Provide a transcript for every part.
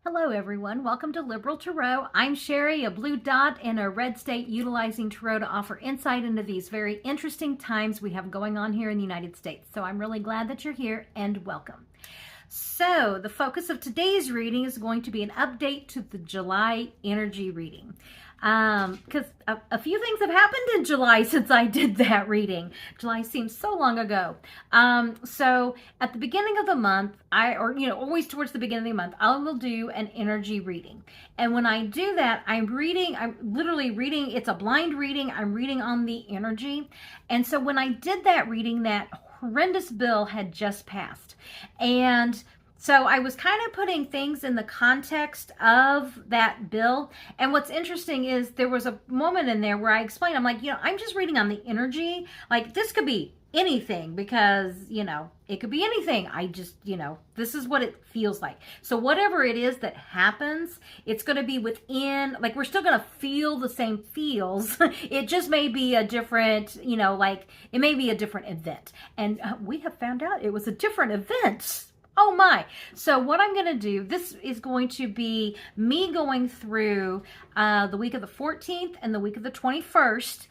Hello everyone, welcome to Liberal Tarot. I'm Sherry, a blue dot and a red state utilizing tarot to offer insight into these very interesting times we have going on here in the United States. So I'm really glad that you're here and welcome. So the focus of today's reading is going to be an update to the July energy reading. Because a few things have happened in July since I did that reading. July seems so long ago. So at the beginning of the month, always towards the beginning of the month, I will do an energy reading. And when I do that, I'm literally reading, it's a blind reading. I'm reading on the energy. And so when I did that reading, that horrendous bill had just passed. And so I was kind of putting things in the context of that bill. And what's interesting is there was a moment in there where I explained, I'm like, I'm just reading on the energy. Like, this could be anything because, it could be anything. I just, this is what it feels like. So whatever it is that happens, it's going to be within, like, we're still going to feel the same feels. It just may be a different, it may be a different event. And we have found out it was a different event. Oh my. So what I'm going to do, this is going to be me going through the week of the 14th and the week of the 21st,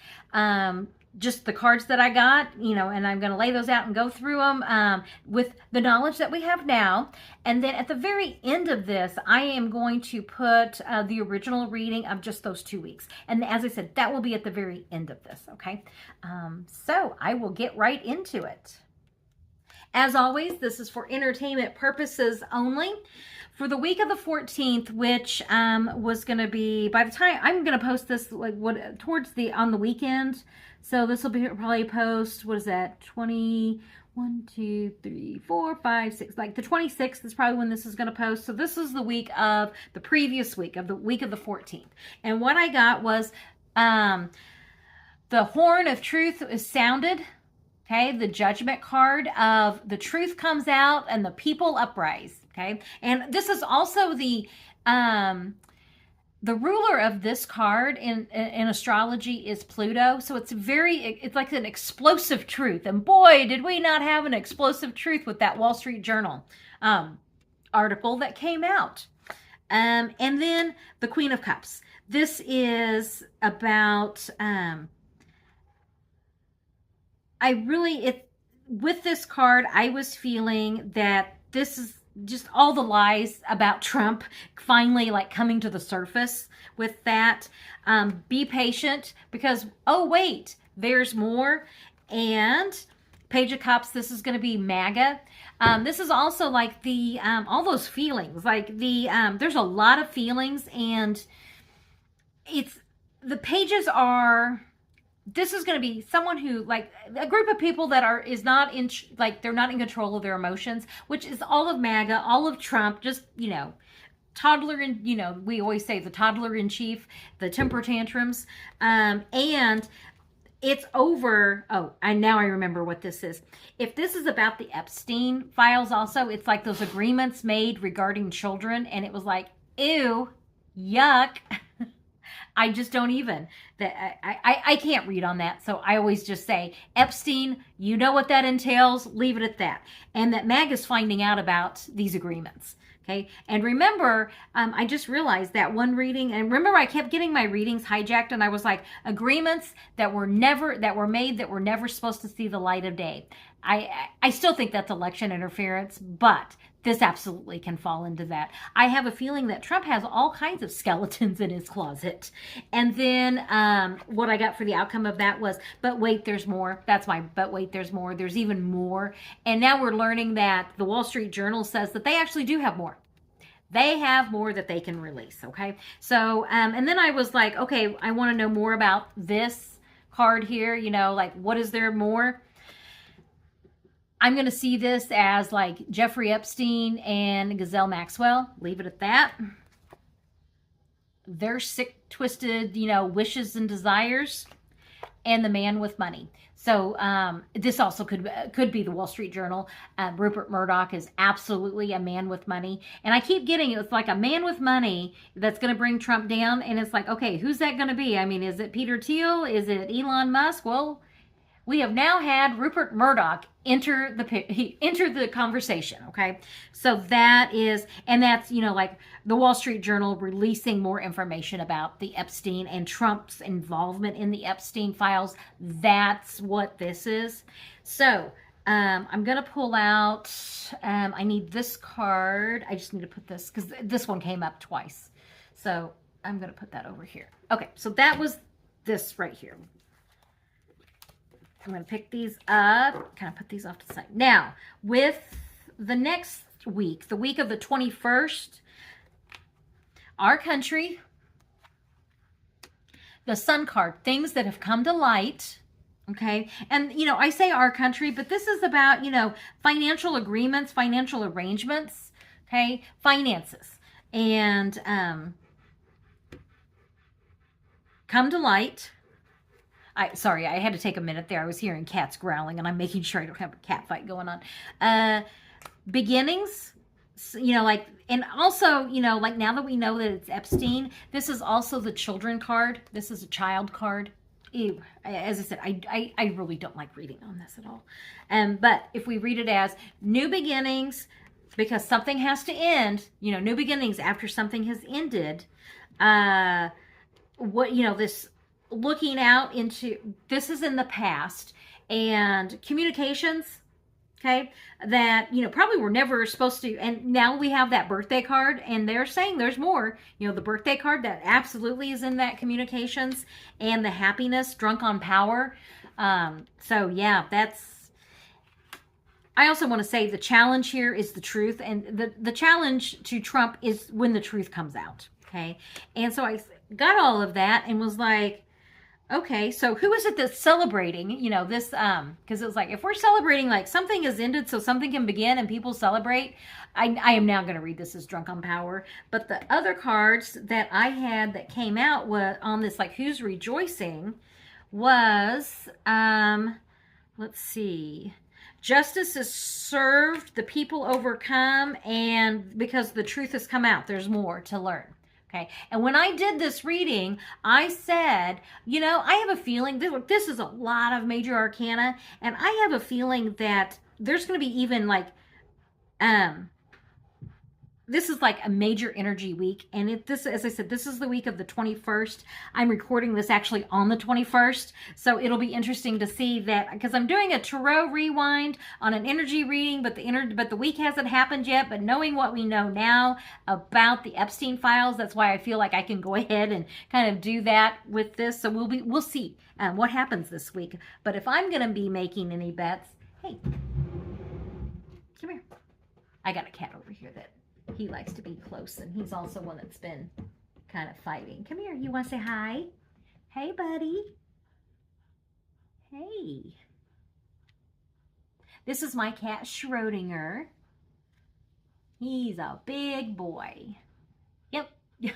just the cards that I got, and I'm going to lay those out and go through them with the knowledge that we have now. And then at the very end of this, I am going to put the original reading of just those 2 weeks. And as I said, that will be at the very end of this, okay? So I will get right into it. As always, this is for entertainment purposes only. For the week of the 14th, which was going to be, by the time I'm going to post this, on the weekend. So this will be probably post, what is that, 1, 2, 3, 4, 5, 6, like the 26th is probably when this is going to post. So this is the week of the previous week, of the week of the 14th. And what I got was the horn of truth is sounded. Okay, the judgment card of the truth comes out and the people uprise. Okay, and this is also the ruler of this card in astrology is Pluto. So it's like an explosive truth. And boy, did we not have an explosive truth with that Wall Street Journal article that came out. And then the Queen of Cups. This is about with this card, I was feeling that this is just all the lies about Trump finally coming to the surface with that. Be patient because, oh wait, there's more. And Page of Cups, this is going to be MAGA. This is also like the, all those feelings, there's a lot of feelings and the pages are, this is going to be someone who, a group of people that they're not in control of their emotions, which is all of MAGA, all of Trump, just, toddler and, we always say the toddler in chief, the temper tantrums. And it's over. Oh, now I remember what this is. If this is about the Epstein files also, it's like those agreements made regarding children. And it was like, ew, yuck. I just don't even, I can't read on that. So I always just say, Epstein, you know what that entails, leave it at that. And that MAG is finding out about these agreements. Okay. And remember, I just realized that one reading, and remember I kept getting my readings hijacked and I was like, agreements that were made that were never supposed to see the light of day. I still think that's election interference, but this absolutely can fall into that. I have a feeling that Trump has all kinds of skeletons in his closet. And then what I got for the outcome of that was, but wait, there's more. That's my, but wait, there's more. There's even more. And now we're learning that the Wall Street Journal says that they actually do have more. They have more that they can release, okay? So, and then I was like, okay, I want to know more about this card here, what is there more? I'm going to see this as like Jeffrey Epstein and Ghislaine Maxwell. Leave it at that. Their sick, twisted, wishes and desires. And the man with money. So this also could be the Wall Street Journal. Rupert Murdoch is absolutely a man with money. And I keep getting, it's like a man with money that's going to bring Trump down. And it's like, okay, who's that going to be? I mean, is it Peter Thiel? Is it Elon Musk? Well, we have now had Rupert Murdoch he entered the conversation. Okay, so that is, and that's, like the Wall Street Journal releasing more information about the Epstein and Trump's involvement in the Epstein files. That's what this is. So I'm gonna pull out, I need this card. I just need to put this because this one came up twice, so I'm gonna put that over here. Okay, so that was this right here. I'm going to pick these up, kind of put these off to the side. Now, with the next week, the week of the 21st, our country, the Sun card, things that have come to light, okay? And, I say our country, but this is about, financial agreements, financial arrangements, okay? Finances. And come to light. Sorry, I had to take a minute there. I was hearing cats growling, and I'm making sure I don't have a cat fight going on. Beginnings, and also, like now that we know that it's Epstein, this is also the children card. This is a child card. Ew. As I said, I really don't like reading on this at all. But if we read it as new beginnings, because something has to end, new beginnings after something has ended, this looking out into, this is in the past, and communications, okay, that, probably were never supposed to, and now we have that birthday card, and they're saying there's more, the birthday card that absolutely is in that communications, and the happiness, drunk on power. So yeah, that's, I also want to say the challenge here is the truth, and the challenge to Trump is when the truth comes out, okay? And so I got all of that and was like, okay, so who is it that's celebrating, this, because it was like, if we're celebrating, like, something has ended so something can begin and people celebrate, I am now going to read this as drunk on power. But the other cards that I had that came out was on this, like, who's rejoicing, was, let's see, justice is served, the people overcome, and because the truth has come out, there's more to learn. Okay. And when I did this reading, I said, I have a feeling, this is a lot of Major Arcana, and I have a feeling that there's going to be even like, this is like a major energy week. And as I said, this is the week of the 21st. I'm recording this actually on the 21st. So it'll be interesting to see that, because I'm doing a tarot rewind on an energy reading, but the week hasn't happened yet. But knowing what we know now about the Epstein files, that's why I feel like I can go ahead and kind of do that with this. So we'll see what happens this week. But if I'm going to be making any bets, hey, come here. I got a cat over here that he likes to be close, and he's also one that's been kind of fighting. Come here. You want to say hi? Hey, buddy. Hey. This is my cat, Schrodinger. He's a big boy. Yep. Yep.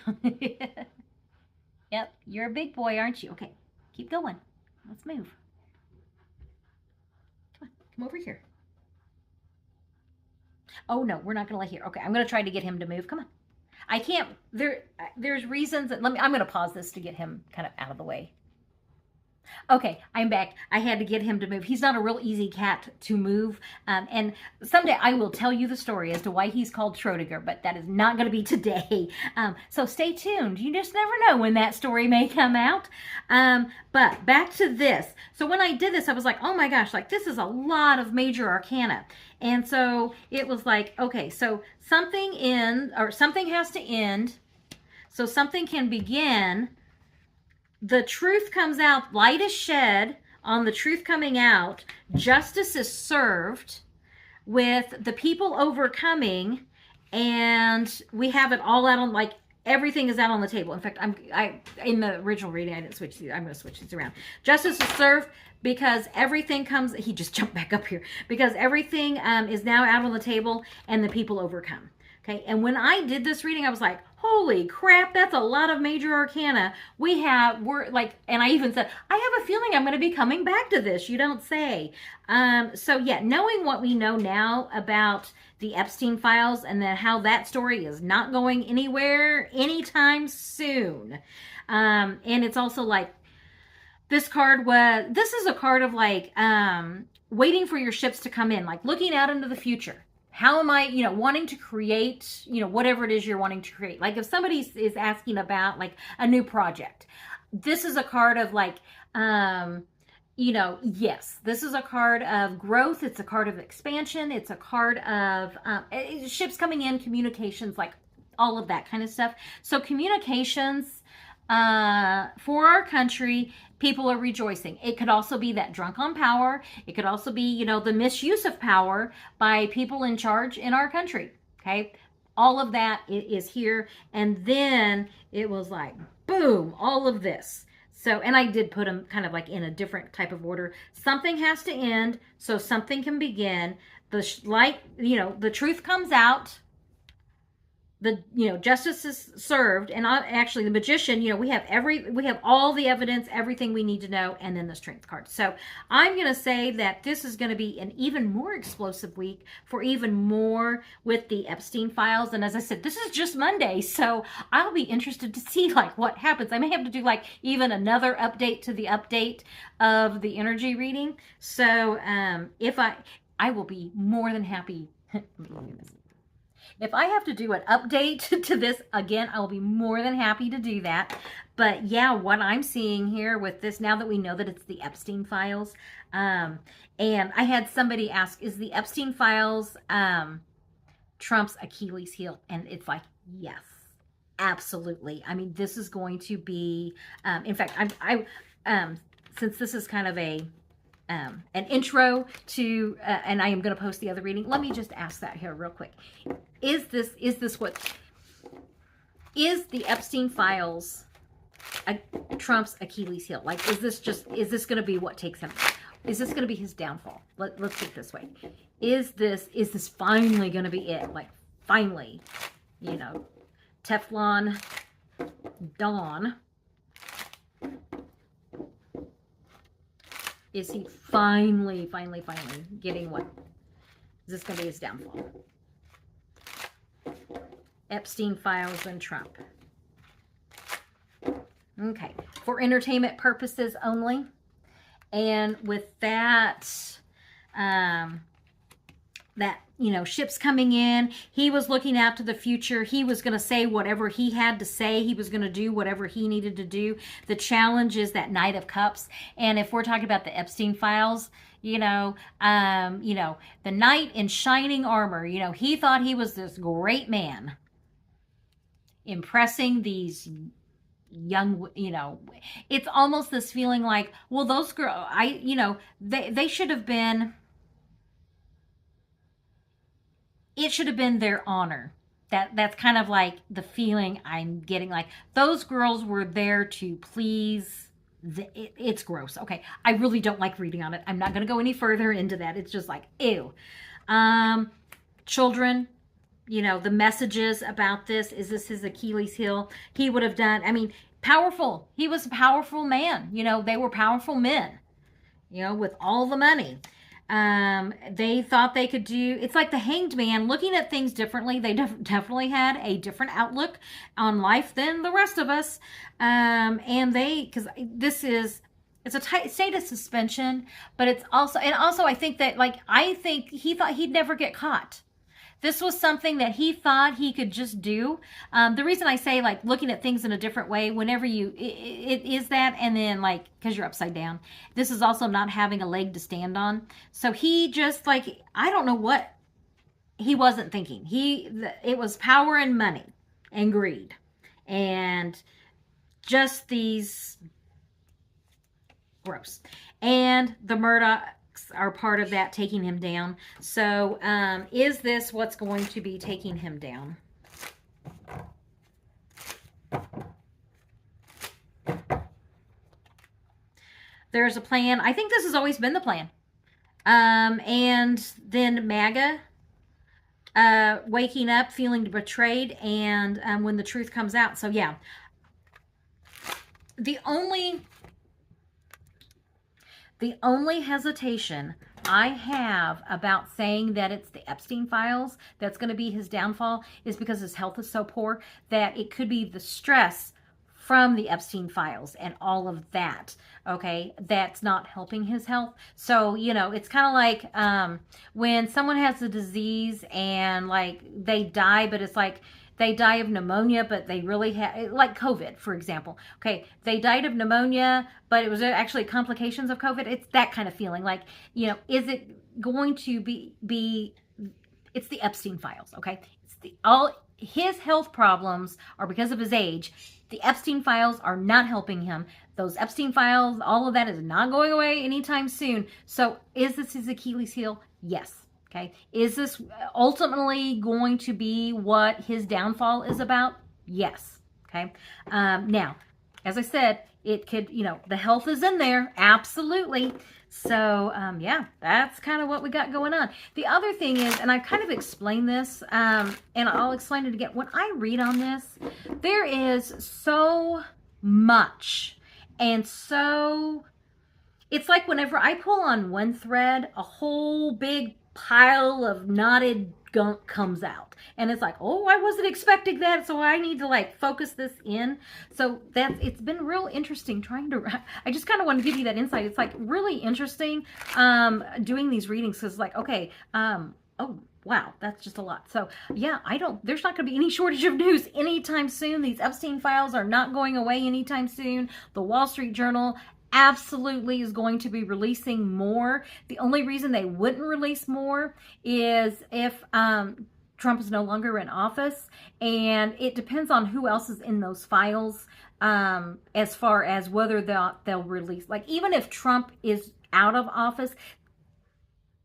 You're a big boy, aren't you? Okay. Keep going. Let's move. Come on. Come over here. Oh, no, we're not going to let here. Okay, I'm going to try to get him to move. Come on. I can't. There's reasons that, I'm going to pause this to get him kind of out of the way. Okay, I'm back. I had to get him to move. He's not a real easy cat to move. And someday I will tell you the story as to why he's called Schrodinger, but that is not going to be today. So stay tuned. You just never know when that story may come out. But back to this. So when I did this, I was like, oh my gosh, like this is a lot of Major Arcana. And so it was like, okay, so something has to end. So something can begin. The truth comes out, light is shed on the truth coming out, justice is served with the people overcoming, and we have it all out on, like, everything is out on the table. In fact, in the original reading, I didn't switch these. I'm going to switch these around. Justice is served because everything comes, he just jumped back up here, because everything is now out on the table and the people overcome. Okay, and when I did this reading, I was like, holy crap, that's a lot of Major Arcana. We're like, and I even said, I have a feeling I'm going to be coming back to this. You don't say. So yeah, knowing what we know now about the Epstein files and then how that story is not going anywhere anytime soon. And it's also like, this is a card of like, waiting for your ships to come in, like looking out into the future. How am I, wanting to create, whatever it is you're wanting to create. Like if somebody is asking about like a new project, this is a card of like, yes, this is a card of growth. It's a card of expansion. It's a card of ships coming in, communications, like all of that kind of stuff. So communications for our country, people are rejoicing. It could also be that drunk on power. It could also be, the misuse of power by people in charge in our country. Okay. All of that is here. And then it was like, boom, all of this. So, and I did put them kind of like in a different type of order. Something has to end so something can begin. The truth comes out. Justice is served, and actually the Magician, we have all the evidence, everything we need to know, and then the Strength card. So I'm going to say that this is going to be an even more explosive week for even more with the Epstein files. And as I said, this is just Monday, so I'll be interested to see like what happens. I may have to do like even another update to the update of the energy reading. So if I will be more than happy. If I have to do an update to this again, I will be more than happy to do that. But yeah, what I'm seeing here with this, now that we know that it's the Epstein files, and I had somebody ask, is the Epstein files Trump's Achilles heel? And it's like, yes, absolutely. I mean, this is going to be, in fact, since this is kind of an intro to, and I am going to post the other reading. Let me just ask that here real quick. Is the Epstein files Trump's Achilles heel? Like, is this going to be what takes him? Is this going to be his downfall? Let's think this way. Is this finally going to be it? Like, finally, Teflon Dawn. Is he finally getting what? Is this going to be his downfall? Epstein files and Trump. Okay. For entertainment purposes only. And with that, ships coming in, he was looking out to the future. He was going to say whatever he had to say. He was going to do whatever he needed to do. The challenge is that Knight of Cups. And if we're talking about the Epstein files, the knight in shining armor, he thought he was this great man, impressing these young, it's almost this feeling like, well, those girls, they should have been, it should have been their honor. That's kind of like the feeling I'm getting, like those girls were there to please. It's gross. Okay, I really don't like reading on it. I'm not going to go any further into that. It's just like, ew. Children, the messages about this. Is this his Achilles heel? He would have done, powerful. He was a powerful man. They were powerful men, with all the money. They thought they could do, it's like the Hanged Man looking at things differently. They definitely had a different outlook on life than the rest of us. Because it's a tight state of suspension, but it's also, I think that I think he thought he'd never get caught. This was something that he thought he could just do. The reason I say looking at things in a different way, whenever it is that, and then because you're upside down, this is also not having a leg to stand on. So he just I don't know what he wasn't thinking. It was power and money and greed and just these gross. And the Murdochs are part of that, taking him down. So is this what's going to be taking him down? There's a plan. I think this has always been the plan. And then MAGA waking up, feeling betrayed, and when the truth comes out. So yeah, the only hesitation I have about saying that it's the Epstein files that's going to be his downfall is because his health is so poor that it could be the stress from the Epstein files and all of that. Okay, that's not helping his health. So, you know, it's kind of like when someone has a disease and like they die, but it's like they die of pneumonia, but they really have, like COVID, for example. Okay, they died of pneumonia, but it was actually complications of COVID. It's that kind of feeling. Like, you know, is it going to be it's the Epstein files, okay? All his health problems are because of his age. The Epstein files are not helping him. Those Epstein files, all of that is not going away anytime soon. So is this his Achilles heel? Yes. Okay. Is this ultimately going to be what his downfall is about? Yes. Okay. Now, as I said, it could, you know, the health is in there. Absolutely. So, yeah, that's kind of what we got going on. The other thing is, and I've kind of explained this, and I'll explain it again. When I read on this, there is so much. And so, it's like whenever I pull on one thread, a whole big pile of knotted gunk comes out. And it's like, oh, I wasn't expecting that, so I need to like focus this in. So it's been real interesting trying to, I just kind of want to give you that insight. It's like really interesting doing these readings because like, okay, oh, wow, that's just a lot. So yeah, there's not going to be any shortage of news anytime soon. These Epstein files are not going away anytime soon. The Wall Street Journal absolutely is going to be releasing more. The only reason they wouldn't release more is if Trump is no longer in office, and it depends on who else is in those files as far as whether they'll release. Like even if Trump is out of office,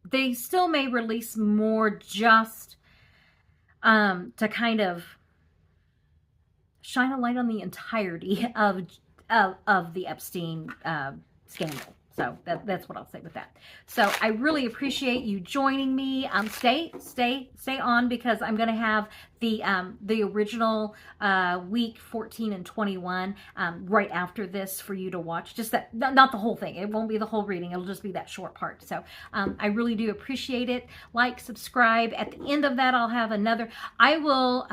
they still may release more just to kind of shine a light on the entirety of the Epstein scandal. So that's what I'll say with that. So I really appreciate you joining me. Stay on because I'm going to have the original week 14 and 21 right after this for you to watch. Just that, not the whole thing. It won't be the whole reading. It'll just be that short part. So I really do appreciate it. Like, subscribe. At the end of that, I'll have another. I will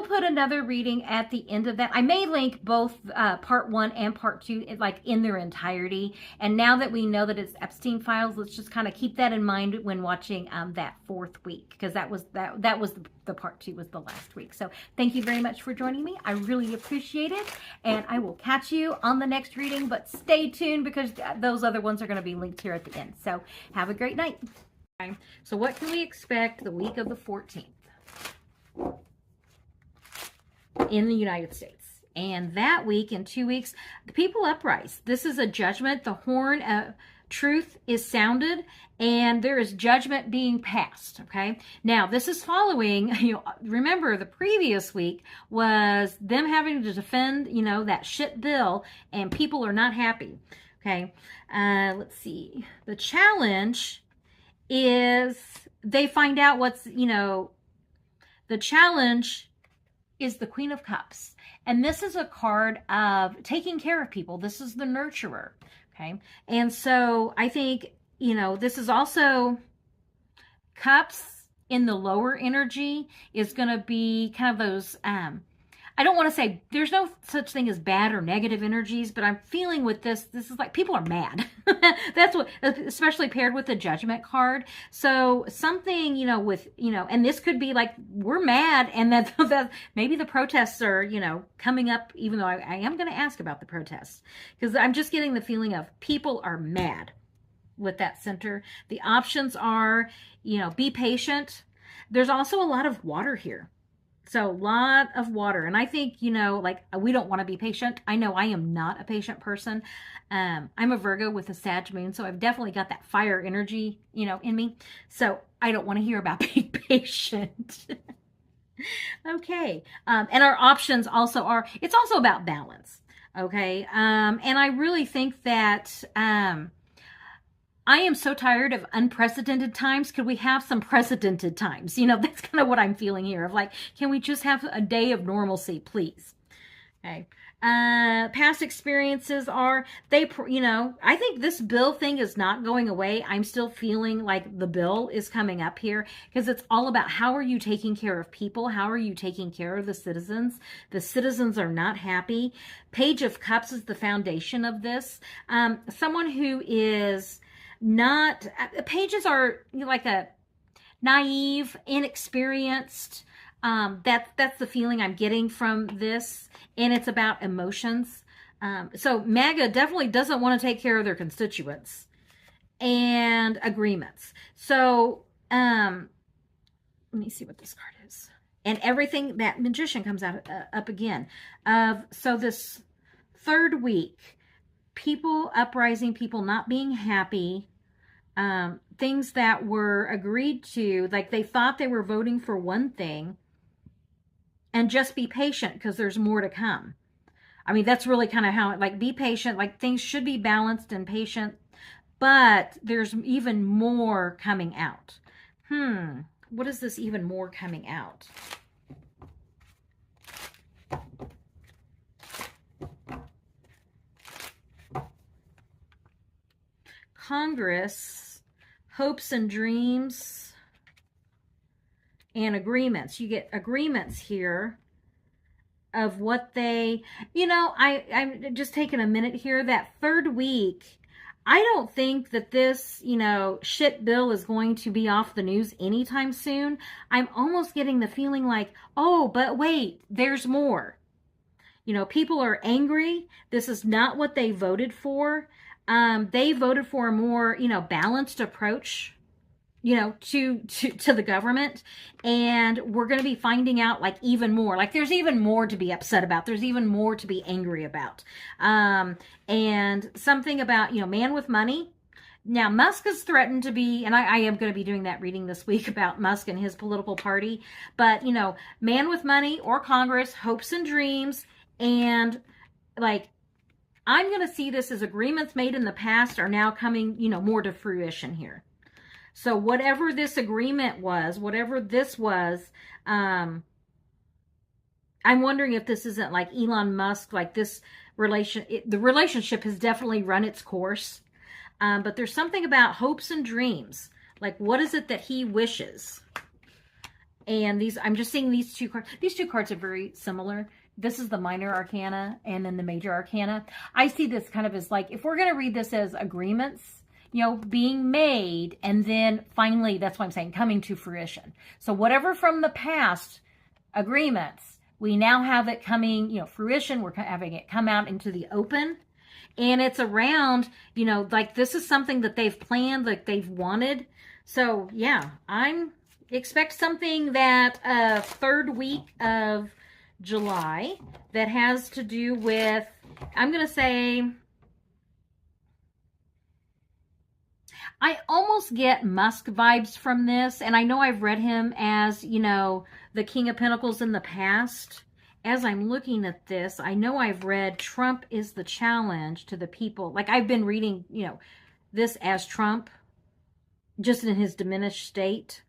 put another reading at the end of that. I may link both part 1 and part 2 like in their entirety. And now that we know that it's Epstein files, let's just kind of keep that in mind when watching that 4th week, because that was the part 2 was the last week. So thank you very much for joining me. I really appreciate it, and I will catch you on the next reading. But stay tuned because those other ones are going to be linked here at the end. So have a great night. So what can we expect the week of the 14th? In the United States. And that week, in 2 weeks, the people uprise. This is a judgment. The horn of truth is sounded, and there is judgment being passed. Okay. Now, this is following, remember the previous week was them having to defend, that shit bill, and people are not happy. Okay. Let's see. The challenge is they find out what's, the challenge is the Queen of Cups. And this is a card of taking care of people. This is the nurturer. Okay. And so I think, this is also cups in the lower energy is going to be kind of those, I don't want to say there's no such thing as bad or negative energies, but I'm feeling with this is like people are mad. That's what, especially paired with the judgment card. So something, with, and this could be like, we're mad, and that maybe the protests are, coming up, even though I am going to ask about the protests, because I'm just getting the feeling of people are mad with that center. The options are, be patient. There's also a lot of water here. So a lot of water. And I think, we don't want to be patient. I know I am not a patient person. I'm a Virgo with a Sag moon. So I've definitely got that fire energy, in me. So I don't want to hear about being patient. Okay. And our options also are, it's also about balance. Okay. And I really think that, I am so tired of unprecedented times. Could we have some precedented times? That's kind of what I'm feeling here of like, can we just have a day of normalcy, please? Okay. Past experiences are, I think this bill thing is not going away. I'm still feeling like the bill is coming up here because it's all about how are you taking care of people? How are you taking care of the citizens? The citizens are not happy. Page of Cups is the foundation of this. Someone who is not, pages are like a naive, inexperienced. That's the feeling I'm getting from this, and it's about emotions. So MAGA definitely doesn't want to take care of their constituents and agreements. So let me see what this card is. And everything, that Magician comes out up again. So this third week, people uprising, people not being happy, things that were agreed to, like they thought they were voting for one thing, and just be patient because there's more to come. I mean, that's really kind of how it, like, be patient, like things should be balanced and patient, but there's even more coming out. What is this even more coming out? Congress, hopes and dreams, and agreements. You get agreements here of what they, I'm just taking a minute here. That third week, I don't think that this, shit bill is going to be off the news anytime soon. I'm almost getting the feeling like, oh, but wait, there's more. People are angry. This is not what they voted for. They voted for a more, balanced approach, to the government. And we're going to be finding out like even more, like there's even more to be upset about. There's even more to be angry about. And something about, man with money. Now, Musk has threatened to be, and I am going to be doing that reading this week about Musk and his political party, but, man with money or Congress, hopes and dreams, and like, I'm going to see this as agreements made in the past are now coming, more to fruition here. So whatever this agreement was, whatever this was, I'm wondering if this isn't like Elon Musk, like this the relationship has definitely run its course. But there's something about hopes and dreams. Like, what is it that he wishes? And I'm just seeing these two cards. These two cards are very similar. This is the Minor Arcana and then the Major Arcana. I see this kind of as like, if we're going to read this as agreements, being made, and then finally, that's what I'm saying, coming to fruition. So whatever from the past agreements, we now have it coming, fruition. We're having it come out into the open. And it's around, like this is something that they've planned, like they've wanted. So yeah, expect something that third week of July that has to do with, I'm going to say, I almost get Musk vibes from this, and I know I've read him as, the King of Pentacles in the past. As I'm looking at this, I know I've read Trump is the challenge to the people. Like, I've been reading, this as Trump, just in his diminished state.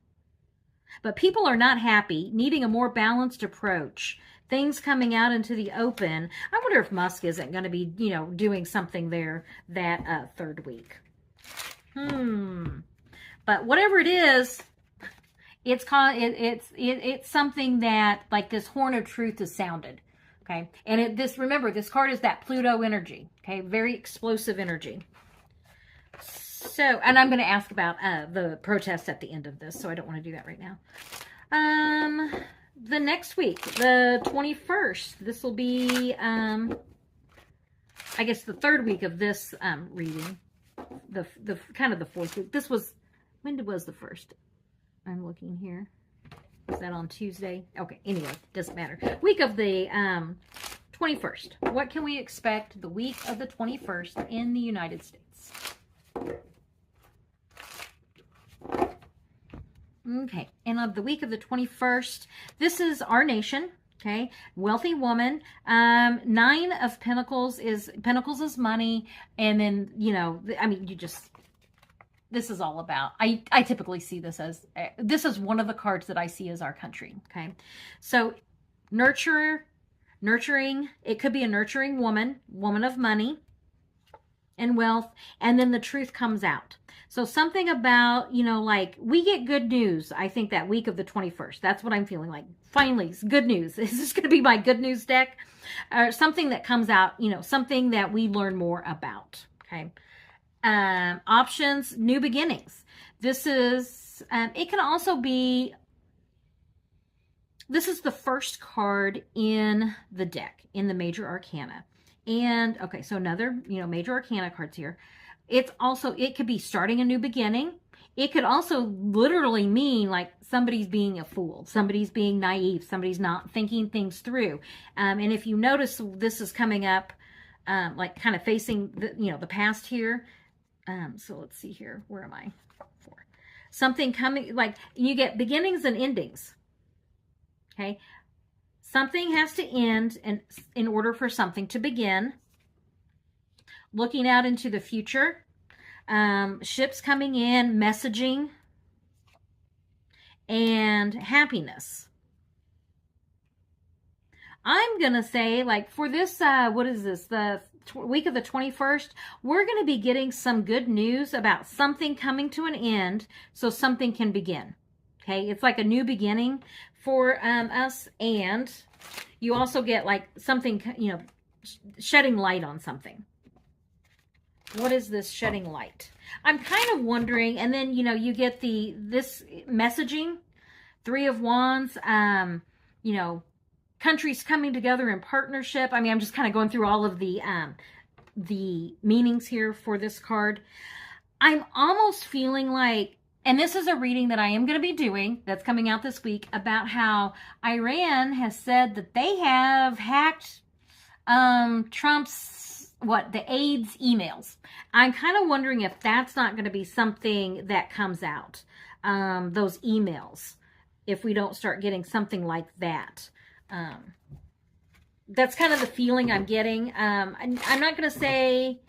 But people are not happy, needing a more balanced approach. Things coming out into the open. I wonder if Musk isn't going to be, doing something there that third week. But whatever it is, it's something that, like, this horn of truth is sounded. Okay. And remember, this card is that Pluto energy. Okay. Very explosive energy. So, and I'm going to ask about the protests at the end of this, so I don't want to do that right now. The next week, the 21st, this will be, I guess, the third week of this reading. The kind of the fourth week. When was the first? I'm looking here. Is that on Tuesday? Okay, anyway, doesn't matter. Week of the 21st. What can we expect the week of the 21st in the United States? Okay, and of the week of the 21st, this is our nation. Okay, wealthy woman. 9 of Pentacles is money, and then this is all about. I typically see this as this is one of the cards that I see as our country. Okay, so nurturer, Nurturing, it could be a nurturing woman of money and wealth, and then the truth comes out. So something about, like we get good news, I think that week of the 21st. That's what I'm feeling like. Finally, it's good news. Is this going to be my good news deck? Or something that comes out, something that we learn more about. Okay. Options, new beginnings. This is, it can also be, this is the first card in the deck, in the Major Arcana. And, okay, so another, Major Arcana cards here. It's also, it could be starting a new beginning. It could also literally mean like somebody's being a fool, somebody's being naive, somebody's not thinking things through. And if you notice, this is coming up, like kind of facing the, the past here. So let's see here. Where am I? Something coming, like you get beginnings and endings. Okay. Something has to end in order for something to begin. Looking out into the future. Ships coming in, messaging, and happiness. I'm going to say, like, for this, what is this? The week of the 21st, we're going to be getting some good news about something coming to an end so something can begin. Okay. It's like a new beginning for us. And you also get like something, shedding light on something. What is this shedding light? I'm kind of wondering, and then, you get this messaging, 3 of Wands, countries coming together in partnership. I mean, I'm just kind of going through all of the meanings here for this card. I'm almost feeling like, and this is a reading that I am going to be doing that's coming out this week about how Iran has said that they have hacked Trump's the AIDS emails. I'm kind of wondering if that's not going to be something that comes out, those emails, if we don't start getting something like that. That's kind of the feeling I'm getting. I'm not going to say,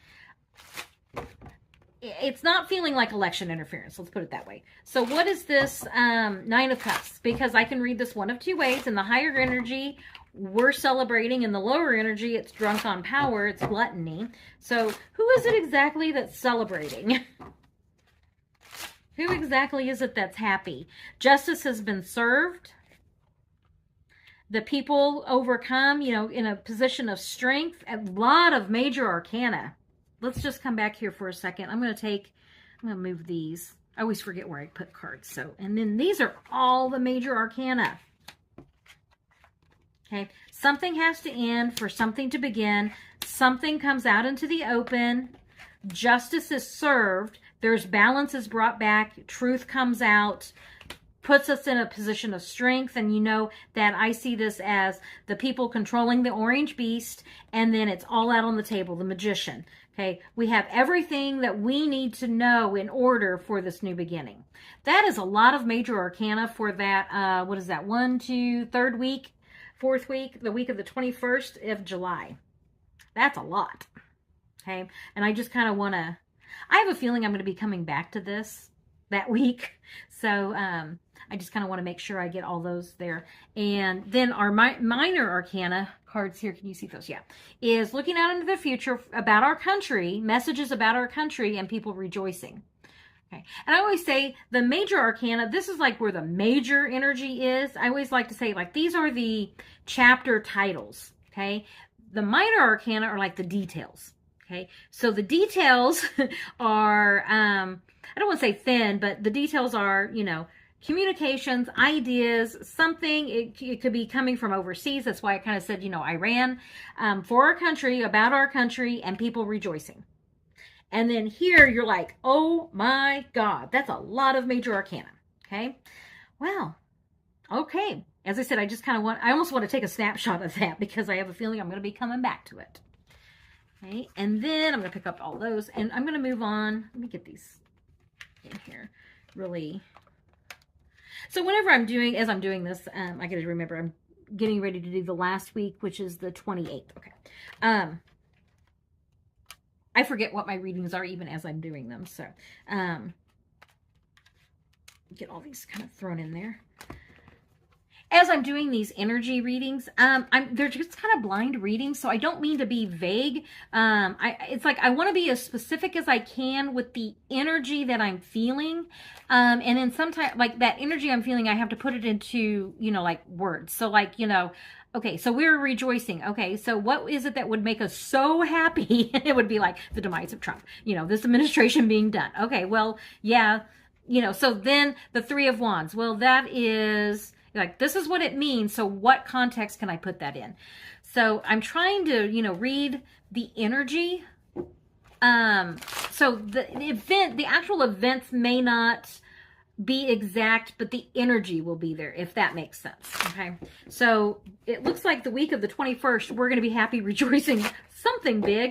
it's not feeling like election interference. Let's put it that way. So what is this 9 of Cups? Because I can read this one of two ways. In the higher energy, we're celebrating. In the lower energy, it's drunk on power. It's gluttony. So who is it exactly that's celebrating? Who exactly is it that's happy? Justice has been served. The people overcome, in a position of strength. A lot of Major Arcana. Let's just come back here for a second. I'm going to move these. I always forget where I put cards. So, and then these are all the Major Arcana. Okay. Something has to end for something to begin. Something comes out into the open. Justice is served. There's balance is brought back. Truth comes out. Puts us in a position of strength. And you know that I see this as the people controlling the orange beast. And then it's all out on the table. The magician. Okay, we have everything that we need to know in order for this new beginning. That is a lot of Major Arcana for that, what is that, 1, 2, 3rd week, 4th week, the week of the 21st of July. That's a lot. Okay, and I just kind of want to, I have a feeling I'm going to be coming back to this that week. So I just kind of want to make sure I get all those there. And then our minor arcana cards here, can you see those? Yeah. Is looking out into the future about our country, messages about our country, and people rejoicing. Okay. And I always say the major arcana, this is like where the major energy is. I always like to say, like, these are the chapter titles. Okay. The minor arcana are like the details. Okay. So the details are, I don't want to say thin, but the details are, communications, ideas, something. It could be coming from overseas. That's why I kind of said, Iran, for our country, about our country, and people rejoicing. And then here you're like, oh my God, that's a lot of major arcana. Okay. Well, okay. As I said, I just kind of I almost want to take a snapshot of that because I have a feeling I'm going to be coming back to it. Okay. And then I'm going to pick up all those and I'm going to move on. Let me get these in here really. So whenever as I'm doing this, I got to remember I'm getting ready to do the last week, which is the 28th. Okay. I forget what my readings are even as I'm doing them. So, get all these kind of thrown in there. as I'm doing these energy readings, they're just kind of blind readings, so I don't mean to be vague. It's like I want to be as specific as I can with the energy that I'm feeling, and then sometimes, like that energy I'm feeling, I have to put it into, you know, like words. So like, you know, okay, so we're rejoicing. Okay, so what is it that would make us so happy? It would be like the demise of Trump, you know, this administration being done. Okay, well, yeah, you know, so then the Three of Wands. Well, that is like, this is what it means. So what context can I put that in? So I'm trying to, you know, read the energy. So the actual events may not be exact, but the energy will be there, if that makes sense. Okay, so it looks like the week of the 21st, we're going to be happy, rejoicing, something big.